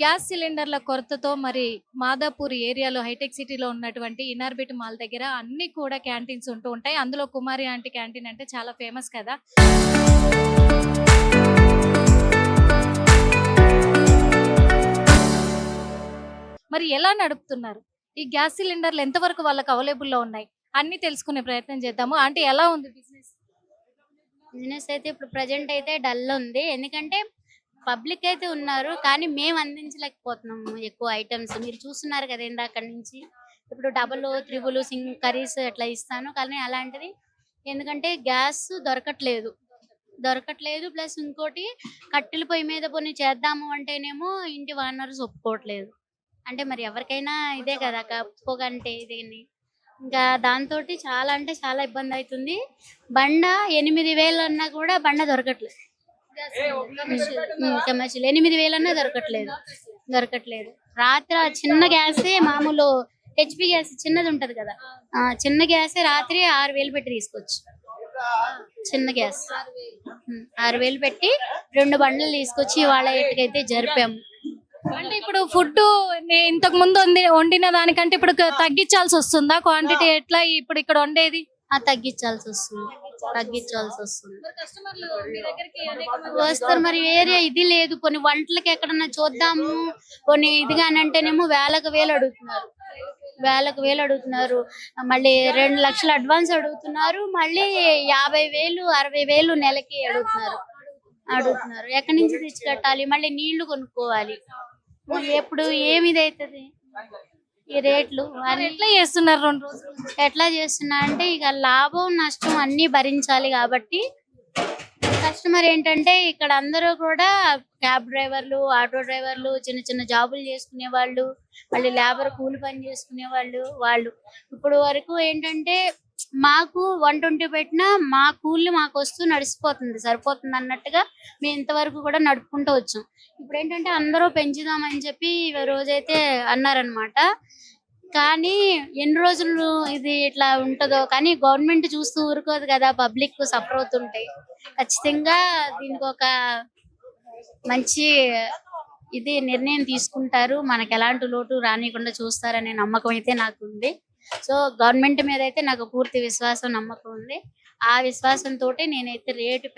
Gas సిలిండర్ల కొరతతో మరి మాదాపూర్ ఏరియాలో హైటెక్ సిటీలో ఉన్నటువంటి ఇనార్బిట్ మాల్ దగ్గర అన్ని కూడా క్యాంటీన్స్ ఉంటూ ఉంటాయి. అందులో కుమారి ఆంటీ క్యాంటీన్ అంటే చాలా ఫేమస్ కదా. మరి ఎలా నడుపుతున్నారు? ఈ గ్యాస్ సిలిండర్లు ఎంతవరకు వాళ్ళకి అవైలబుల్ లో ఉన్నాయి? అన్ని తెలుసుకునే ప్రయత్నం చేద్దాము. ఆంటీ ఎలా ఉంది బిజినెస్? బిజినెస్ అయితే ఇప్పుడు ప్రెజెంట్ అయితే డల్ ఉంది. ఎందుకంటే పబ్లిక్ అయితే ఉన్నారు. కానీ మేము అందించలేకపోతున్నాము ఎక్కువ ఐటమ్స్. మీరు చూస్తున్నారు కదా ఇందాక నుంచి. ఇప్పుడు డబుల్, త్రిబుల్, కర్రీస్ అట్లా ఇస్తాను. కానీ అలాంటిది ఎందుకంటే గ్యాస్ దొరకట్లేదు. ప్లస్ ఇంకోటి కట్టెల పొయ్యి మీద పోనీ చేద్దాము అంటేనేమో ఇంటి ఓనర్స్ ఒప్పుకోవట్లేదు. అంటే మరి ఎవరికైనా ఇదే కదా పొగ అంటే ఇదేని. ఇంకా దాంతోటి చాలా అంటే చాలా ఇబ్బంది అవుతుంది. బండ 8,000 అన్నా కూడా బండ దొరకట్లేదు. కమర్షియల్ 8,000 అన్నా దొరకట్లేదు. రాత్రి ఆ చిన్న గ్యాసే మామూలు హెచ్పి గ్యాస్ చిన్నది ఉంటది కదా, చిన్న గ్యాసే రాత్రి 6,000 పెట్టి తీసుకోవచ్చు. చిన్న గ్యాస్ 6,000 పెట్టి 2 బండ్లు తీసుకొచ్చి వాళ్ళ ఇంటికైతే జరిపాము. అంటే ఇప్పుడు ఫుడ్ ఇంతకు ముందు వండిన దానికంటే ఇప్పుడు తగ్గించాల్సి వస్తుందా క్వాంటిటీ? ఎట్లా ఇప్పుడు ఇక్కడ వండేది తగ్గించాల్సి వస్తుంది. వస్తారు మరి ఏరియా ఇది లేదు. కొన్ని వంటలకి ఎక్కడన్నా చూద్దాము కొన్ని ఇదిగా అంటేనేమో వేలకు వేలు అడుగుతున్నారు. మళ్ళీ 2 లక్షలు అడ్వాన్స్ అడుగుతున్నారు. మళ్ళీ 50,000 60,000 నెలకి అడుగుతున్నారు. ఎక్కడి నుంచి తెచ్చి కట్టాలి? మళ్ళీ నీళ్లు కొనుక్కోవాలి. ఎప్పుడు ఏమి ఇదైతుంది ఈ రేట్లు ఎట్లా చేస్తున్నారు? 2 రోజులు ఎట్లా చేస్తున్నా అంటే ఇక లాభం నష్టం అన్ని భరించాలి కాబట్టి కస్టమర్ ఏంటంటే ఇక్కడ అందరూ కూడా క్యాబ్ డ్రైవర్లు, ఆటో డ్రైవర్లు, చిన్న చిన్న జాబులు చేసుకునే వాళ్ళు, మళ్ళీ లేబర్ కూలి పని చేసుకునే వాళ్ళు ఇప్పుడు వరకు ఏంటంటే మాకు 120 పెట్టినా మా కూలి మాకు వస్తూ సరిపోతుంది అన్నట్టుగా మేము ఇంతవరకు కూడా నడుపుకుంటూ వచ్చాం. ఇప్పుడు ఏంటంటే అందరూ పెంచుదామని చెప్పి రోజైతే అన్నారనమాట. కానీ ఎన్ని రోజులు ఇది ఇట్లా ఉంటుందో కానీ గవర్నమెంట్ చూస్తూ ఊరుకోదు కదా, పబ్లిక్ సఫర్ అవుతుంటాయి. ఖచ్చితంగా దీనికి ఒక మంచి నిర్ణయం తీసుకుంటారు. మనకు ఎలాంటి లోటు రానియకుండా చూస్తారనే నమ్మకం అయితే నాకు ఉంది. సో గవర్నమెంట్ మీద అయితే నాకు పూర్తి విశ్వాసం, నమ్మకం ఉంది. ఆ విశ్వాసంతో నేనైతే రేటు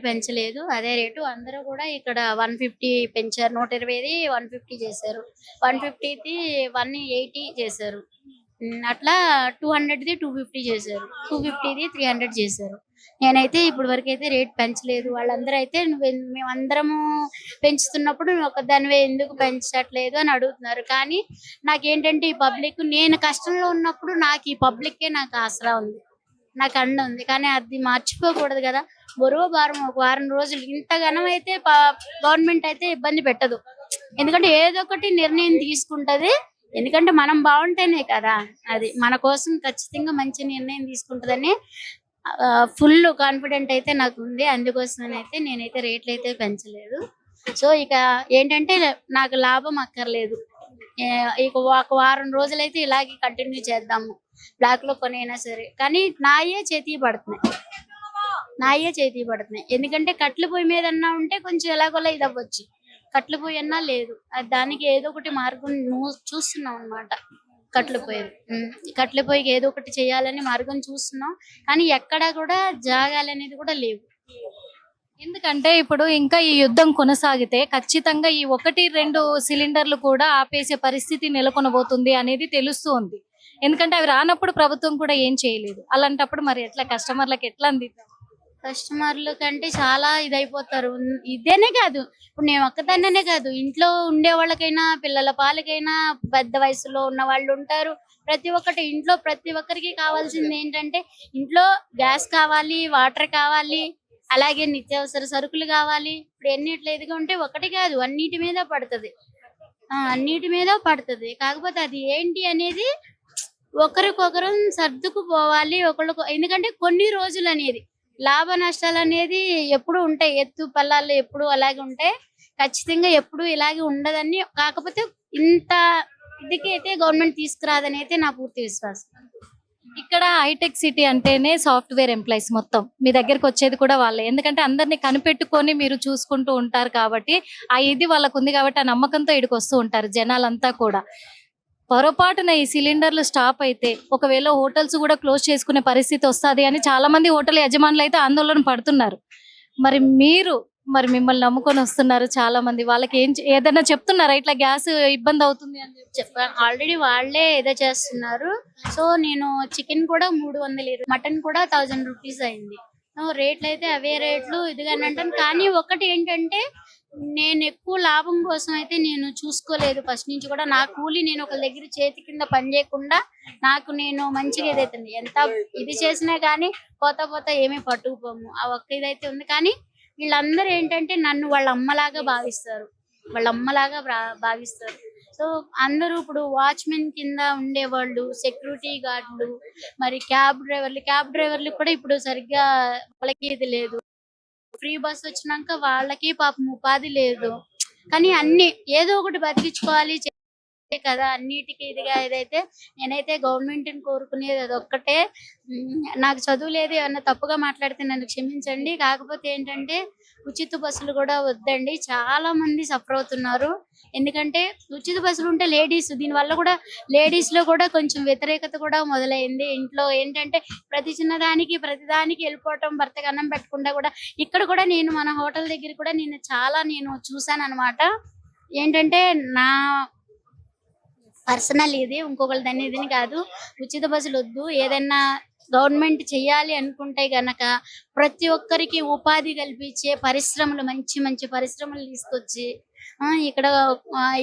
పెంచలేదు. అదే రేటు అందరూ కూడా ఇక్కడ 150 పెంచారు. 120ది 150 చేశారు. 150ది 180 చేశారు. అట్లా 200ది 250 చేశారు. 250ది 300 చేశారు. నేనైతే ఇప్పుడు వరకు అయితే రేట్ పెంచలేదు. వాళ్ళందరూ అయితే మేమందరము పెంచుతున్నప్పుడు నువ్వు ఒకదానివే ఎందుకు పెంచట్లేదు అని అడుగుతున్నారు. కానీ నాకేంటంటే ఈ పబ్లిక్, నేను కష్టంలో ఉన్నప్పుడు నాకు ఈ పబ్లిక్కే నాకు ఆసరా ఉంది, నాకు అండ ఉంది. కానీ అది మర్చిపోకూడదు కదా. బరువు భారం ఒక వారం రోజులు ఇంతగానం అయితే గవర్నమెంట్ అయితే ఇబ్బంది పెట్టదు. ఎందుకంటే ఏదో ఒకటి నిర్ణయం తీసుకుంటది. ఎందుకంటే మనం బాగుంటేనే కదా, అది మన కోసం ఖచ్చితంగా మంచి నిర్ణయం తీసుకుంటదని ఫుల్ కాన్ఫిడెంట్ అయితే నాకు ఉంది. అందుకోసమైతే నేనైతే రేట్లు అయితే పెంచలేదు. సో ఇక ఏంటంటే నాకు లాభం అక్కర్లేదు. ఇక ఒక వారం రోజులైతే ఇలాగే కంటిన్యూ చేద్దాము, బ్లాక్ లో కొనైనా సరే. కానీ నాయే చేతికి పడుతున్నాయి. ఎందుకంటే కట్ల పొయ్యి మీద అన్నా ఉంటే కొంచెం ఎలాగోలా ఇది అవ్వచ్చు. కట్ల పొయ్యి అన్నా లేదు. దానికి ఏదో ఒకటి మార్గం చూస్తున్నాం అనమాట. కట్ల పొయ్యికి ఏదో ఒకటి చేయాలని మార్గం చూస్తున్నాం. కానీ ఎక్కడా కూడా జాగాలు అనేది కూడా లేవు. ఎందుకంటే ఇప్పుడు ఇంకా ఈ యుద్ధం కొనసాగితే ఖచ్చితంగా ఈ 1-2 సిలిండర్లు కూడా ఆపేసే పరిస్థితి నెలకొనబోతుంది అనేది తెలుస్తూ ఉంది. ఎందుకంటే అవి రానప్పుడు ప్రభుత్వం కూడా ఏం చేయలేదు. అలాంటప్పుడు మరి ఎట్లా కస్టమర్లకు ఎట్లా అందిద్దాం? కస్టమర్ల కంటే చాలా ఇదైపోతారు. ఇదేనే కాదు, ఇప్పుడు నేను ఒక్కదాన్నే కాదు, ఇంట్లో ఉండే వాళ్ళకైనా, పిల్లల పాలకైనా, పెద్ద వయసులో ఉన్న వాళ్ళు ఉంటారు. ఇంట్లో ప్రతి ఒక్కరికి కావాల్సింది ఏంటంటే ఇంట్లో గ్యాస్ కావాలి, వాటర్ కావాలి, అలాగే నిత్యావసర సరుకులు కావాలి. ఇప్పుడు ఎన్నిట్లో ఎదిగా ఉంటే ఒకటి కాదు, అన్నిటి మీద పడుతుంది. కాకపోతే అది ఏంటి అనేది ఒకరికొకరు సర్దుకుపోవాలి. ఎందుకంటే కొన్ని రోజులు అనేది లాభ నష్టాలు అనేది ఎప్పుడు ఉంటాయి. ఎత్తు పల్లాలు ఎప్పుడు అలాగే ఉంటాయి. ఖచ్చితంగా ఎప్పుడు ఇలాగే ఉండదని, కాకపోతే ఇంత ఇదికి అయితే గవర్నమెంట్ తీసుకురాదని అయితే నా పూర్తి విశ్వాసం. ఇక్కడ హైటెక్ సిటీ అంటేనే సాఫ్ట్వేర్ ఎంప్లాయీస్ మొత్తం మీ దగ్గరికి వచ్చేది కూడా వాళ్ళే, ఎందుకంటే అందరినీ కనిపెట్టుకొని మీరు చూసుకుంటూ ఉంటారు కాబట్టి ఆ ఇది వాళ్ళకు ఉంది కాబట్టి ఆ నమ్మకంతో ఇక్కడికి వస్తూ ఉంటారు జనాలంతా కూడా. పొరపాటున ఈ సిలిండర్లు స్టాప్ అయితే ఒకవేళ హోటల్స్ కూడా క్లోజ్ చేసుకునే పరిస్థితి వస్తుంది అని చాలా మంది హోటల్ యజమానులు అయితే ఆందోళన పడుతున్నారు. మరి మీరు మరి మిమ్మల్ని నమ్ముకొని వస్తున్నారు చాలా మంది, వాళ్ళకి ఏదైనా చెప్తున్నారా ఇట్లా గ్యాస్ ఇబ్బంది అవుతుంది అని చెప్పి? చెప్పాను ఆల్రెడీ, వాళ్ళే ఏదో చేస్తున్నారు. సో నేను చికెన్ కూడా 320, మటన్ కూడా 1000 రూపీస్ అయింది. రేట్లు అయితే అవే రేట్లు ఇదిగానే అంటాను. కానీ ఒకటి ఏంటంటే, నేను ఎక్కువ లాభం కోసం అయితే నేను చూసుకోలేదు ఫస్ట్ నుంచి కూడా. నా కూలి నేను ఒక దగ్గర చేతి కింద పని చేయకుండా నాకు నేను మంచిగా ఏదైతే ఎంత ఇది చేసినా కానీ పోతా ఏమీ పట్టుకుపోము. ఆ ఒక్క ఇదైతే ఉంది. కానీ వీళ్ళందరూ ఏంటంటే నన్ను వాళ్ళ అమ్మలాగా భావిస్తారు, భావిస్తారు. సో అందరూ ఇప్పుడు వాచ్మెన్ కింద ఉండేవాళ్ళు, సెక్యూరిటీ గార్డులు, మరి క్యాబ్ డ్రైవర్లు కూడా ఇప్పుడు సరిగ్గా వాళ్ళకి ఇది లేదు. ఫ్రీ బస్ వచ్చినాక వాళ్ళకి పాపం ఉపాధి లేదు. కానీ అన్ని ఏదో ఒకటి బతికించుకోవాలి కదా, అన్నిటికీ ఇదిగా ఏదైతే నేనైతే గవర్నమెంట్ ని కోరుకునేది అదొక్కటే. నాకు చదువు లేదు, ఏమన్నా తప్పుగా మాట్లాడితే నన్ను క్షమించండి. కాకపోతే ఏంటంటే ఉచిత బస్సులు కూడా వద్దండి, చాలా మంది సఫర్ అవుతున్నారు. ఎందుకంటే ఉచిత బస్సులు ఉంటే లేడీస్, దీనివల్ల కూడా లేడీస్ లో కూడా కొంచెం వ్యతిరేకత కూడా మొదలైంది. ఇంట్లో ఏంటంటే ప్రతిదానికి వెళ్ళిపోవటం, భర్తకి అన్నం పెట్టకుండా కూడా. ఇక్కడ కూడా నేను మన హోటల్ దగ్గర కూడా నేను చూసాను అనమాట. ఏంటంటే నా పర్సనల్ ఇది, ఇంకొకరి దాన్ని ఇదిని కాదు. ఉచిత బస్సులు వద్దు. ఏదైనా గవర్నమెంట్ చెయ్యాలి అనుకుంటే గనక ప్రతి ఒక్కరికి ఉపాధి కల్పించే పరిశ్రమలు, మంచి పరిశ్రమలు తీసుకొచ్చి ఇక్కడ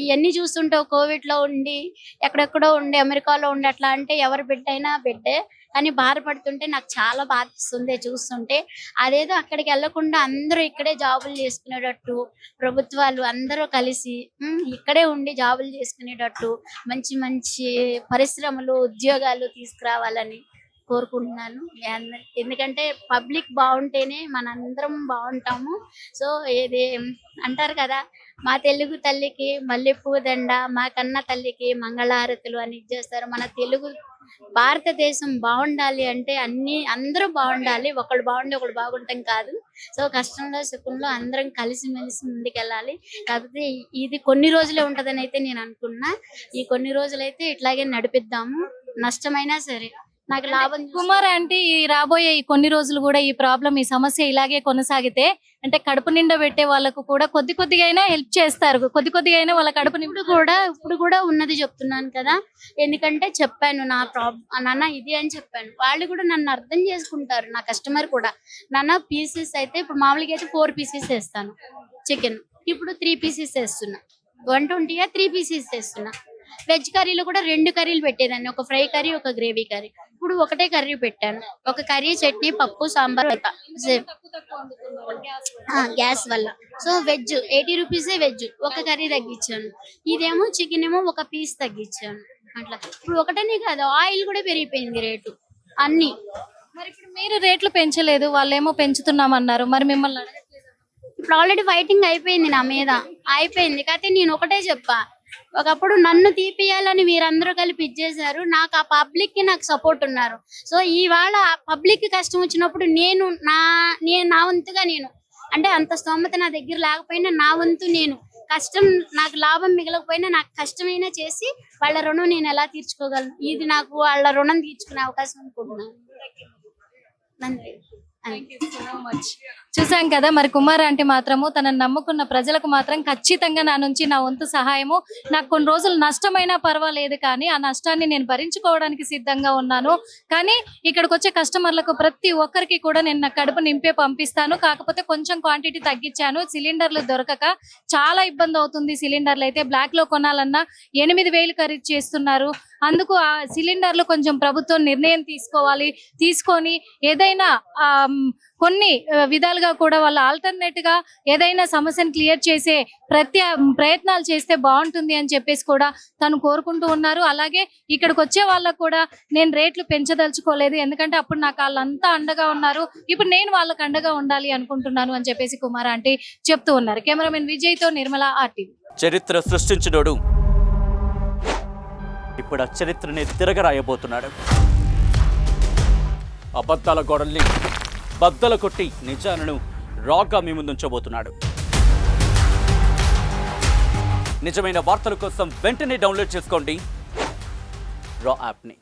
ఇవన్నీ చూస్తుంటే కోవిడ్ లో ఉండి ఎక్కడెక్కడో ఉండి అమెరికాలో ఉండి అట్లా అంటే ఎవరు బిడ్డైనా బిడ్డే. కానీ బాధపడుతుంటే నాకు చాలా బాధిస్తుంది చూస్తుంటే. అదేదో అక్కడికి వెళ్లకుండా అందరూ ఇక్కడే జాబులు చేసుకునేటట్టు ప్రభుత్వాలు అందరూ కలిసి ఇక్కడే ఉండి జాబులు చేసుకునేటట్టు మంచి పరిశ్రమలు, ఉద్యోగాలు తీసుకురావాలని కోరుకుంటున్నాను. ఎందుకంటే పబ్లిక్ బాగుంటేనే మనందరం బాగుంటాము. సో ఏది అంటారు కదా, మా తెలుగు తల్లికి మల్లెపూ దండ, మా కన్న తల్లికి మంగళహారతులు అని ఇచ్చేస్తారు. మన తెలుగు భారతదేశం బాగుండాలి అంటే అందరూ బాగుండాలి. ఒకళ్ళు బాగుండి ఒకళ్ళు బాగుంటాం కాదు. సో కష్టంలో సుఖంలో అందరం కలిసిమెలిసి ముందుకెళ్ళాలి. కాకపోతే ఇది కొన్ని రోజులే ఉంటదని అయితే నేను అనుకున్నా. ఈ కొన్ని రోజులైతే ఇట్లాగే నడిపిద్దాము, నష్టమైనా సరే నాకు లాభం. కుమార్ ఆంటీ, ఈ రాబోయే ఈ కొన్ని రోజులు కూడా ఈ ప్రాబ్లం, ఈ సమస్య ఇలాగే కొనసాగితే అంటే కడుపు నిండా పెట్టే వాళ్ళకు కూడా కొద్దిగా అయినా హెల్ప్ చేస్తారు, కొద్దిగా అయినా వాళ్ళ కడుపు ఇప్పుడు కూడా ఉన్నది చెప్తున్నాను కదా. ఎందుకంటే చెప్పాను నాన్న ఇది అని చెప్పాను. వాళ్ళు కూడా నన్ను అర్థం చేసుకుంటారు. నా కస్టమర్ కూడా నాన్న పీసెస్ అయితే ఇప్పుడు మామూలుగా అయితే 4 పీసెస్ వేస్తాను చికెన్, ఇప్పుడు 3 పీసెస్ వేస్తున్నా. 120 3 పీసెస్ వేస్తున్నా. వెజ్ కర్రీలో కూడా 2 కర్రీలు పెట్టేదాన్ని, ఒక ఫ్రై కర్రీ, ఒక గ్రేవీ కర్రీ. ఇప్పుడు ఒకటే కర్రీ పెట్టాను, ఒక కర్రీ, చట్నీ, పప్పు, సాంబార్ గ్యాస్ వల్ల. సో వెజ్ 80 రూపీసే వెజ్, ఒక కర్రీ తగ్గించాను. ఇదేమో చికెన్ ఏమో ఒక పీస్ తగ్గించాను. అట్లా ఇప్పుడు ఒకటనే కాదు, ఆయిల్ కూడా పెరిగిపోయింది రేటు అన్ని. మరి ఇప్పుడు మీరు రేట్లు పెంచలేదు, వాళ్ళేమో పెంచుతున్నామన్నారు, మరి మిమ్మల్ని అడగట్లేదు? ఇప్పుడు ఆల్రెడీ ఫైటింగ్ అయిపోయింది నా మీద, అయిపోయింది. కాకపోతే నేను ఒకటే చెప్పా, ఒకప్పుడు నన్ను తీపియాలని మీరందరూ కలిపి ఇచ్చేసారు. నాకు ఆ పబ్లిక్ కి నాకు సపోర్ట్ ఉన్నారు. సో ఇవాళ పబ్లిక్ కి కష్టం వచ్చినప్పుడు నేను నా వంతుగా నేను అంటే అంత స్తోమత నా దగ్గర లేకపోయినా నా వంతు నేను కష్టం, నాకు లాభం మిగలకపోయినా నాకు కష్టమైనా చేసి వాళ్ళ రుణం నేను ఎలా తీర్చుకోగలను. ఇది నాకు వాళ్ళ రుణం తీర్చుకునే అవకాశం అనుకుంటున్నాను. చూసాం కదా, మరి కుమార్ ఆంటీ మాత్రము తనను నమ్ముకున్న ప్రజలకు మాత్రం ఖచ్చితంగా నా నుంచి నా వంతు సహాయము, నాకు కొన్ని రోజులు నష్టమైనా పర్వాలేదు కానీ ఆ నష్టాన్ని నేను భరించుకోవడానికి సిద్ధంగా ఉన్నాను. కానీ ఇక్కడికి వచ్చే కస్టమర్లకు ప్రతి ఒక్కరికి కూడా నేను నా కడుపు నింపే పంపిస్తాను. కాకపోతే కొంచెం క్వాంటిటీ తగ్గించాను, సిలిండర్లు దొరకక చాలా ఇబ్బంది అవుతుంది. సిలిండర్లు అయితే బ్లాక్ లో కొనాలన్నా 8,000 ఖరీదు చేస్తున్నారు. అందుకు ఆ సిలిండర్లు కొంచెం ప్రభుత్వం నిర్ణయం తీసుకొని ఏదైనా కొన్ని విధాలుగా కూడా వాళ్ళు ఆల్టర్నేట్ గా ఏదైనా సమస్యను క్లియర్ చేసే ప్రయత్నాలు చేస్తే బాగుంటుంది అని చెప్పేసి కూడా తను కోరుకుంటూ ఉన్నారు. అలాగే ఇక్కడికి వచ్చే వాళ్ళకు కూడా నేను రేట్లు పెంచదలుచుకోలేదు, ఎందుకంటే అప్పుడు నాకు వాళ్ళంతా అండగా ఉన్నారు, ఇప్పుడు నేను వాళ్ళకి అండగా ఉండాలి అనుకుంటున్నాను అని చెప్పేసి కుమార్ ఆంటీ చెప్తూ ఉన్నారు. కెమెరామెన్ విజయ్ తో నిర్మల, RTV. చరిత్ర సృష్టించినోడు ఇప్పుడు ఆ చరిత్రని తిరగరాయబోతున్నాడు. అబద్ధాల గోడల్ని బద్దలు కొట్టి నిజాలను రాగా మీ ముందుంచబోతున్నాడు. నిజమైన వార్తల కోసం వెంటనే డౌన్లోడ్ చేసుకోండి రా యాప్ని.